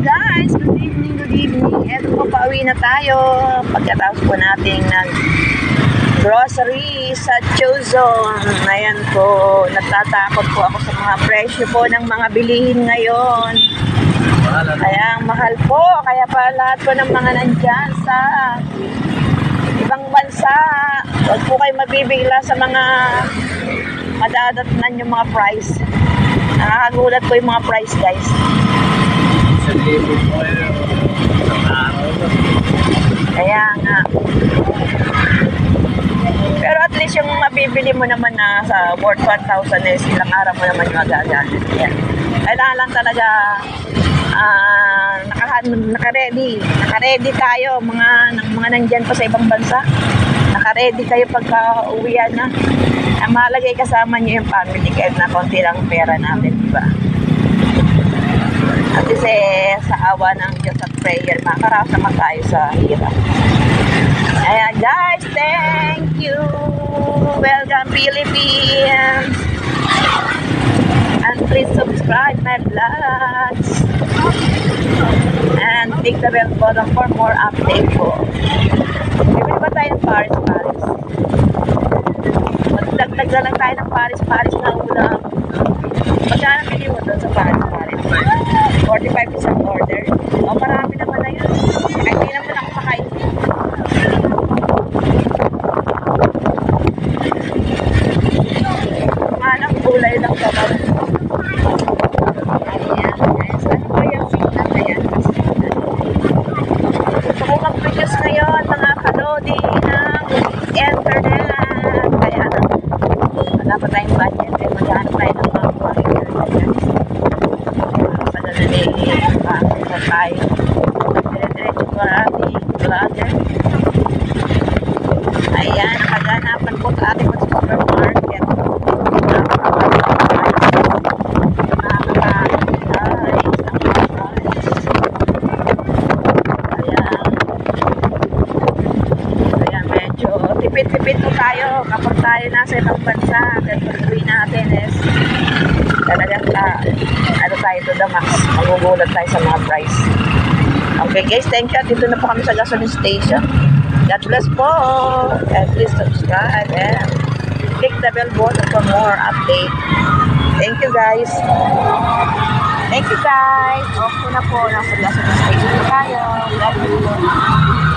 guys, good evening, good evening. Eto po, pauwi na tayo. Pagkatapos po nating grocery sa Chozon. Ayan po, natatakot po ako sa mga presyo po ng mga bilihin ngayon. Kaya mahal po, kaya pa lahat po ng mga nandyan sa ibang bansa, huwag po kayo mabibigla sa mga madadatnan yung mga price. Nakakagulat po yung mga price, guys. Kaya nga. Pero at least yung mabibili mo naman na sa worth 1,000 is ilang araw mo naman yung magagamit. Kailangan lang talaga naka-ready tayo mga nandyan pa sa ibang bansa. Naka-ready kayo pagka uwian na. Malagay kasama nyo yung family kahit na konti lang pera natin, diba? At least sa awa ng Diyos at prayer, makarasa naman tayo sa hirap. Ayan guys, thank you! Welcome Philippines! And please subscribe my vlogs. And click the bell button for more updates po. Bibili ba tayo ng Paris? Magdagdag na lang tayo ng Paris na ulam. Magkano bili mo doon sa Paris? 45 isang order. O, marami naman na yun. Kahit hindi naman ako makain. Manang kulay lang sa mga. Ayan. Saan ba yung signal na yan? Gusto ko mag-produce ngayon mga kalodi ng internet. Kaya wala pa tayong budget. Maghanap tayo ng mga tayo. Dire-diretso ko ating vlogger. Ayan, nakaganapan po sa ating supermarket. Ayan, medyo tipid-tipid po tayo kapag tayo nasa ibang bansa. Dahil pag-uwi natin is talagang tayo to the max. Magugulat tayo sa mga price. Okay guys, thank you. Dito na po kami sa gasoline station. God bless po. And please subscribe and click the bell button for more update. Thank you guys. Thank you guys. Okay na po. Nasa gasoline station na tayo. God bless po.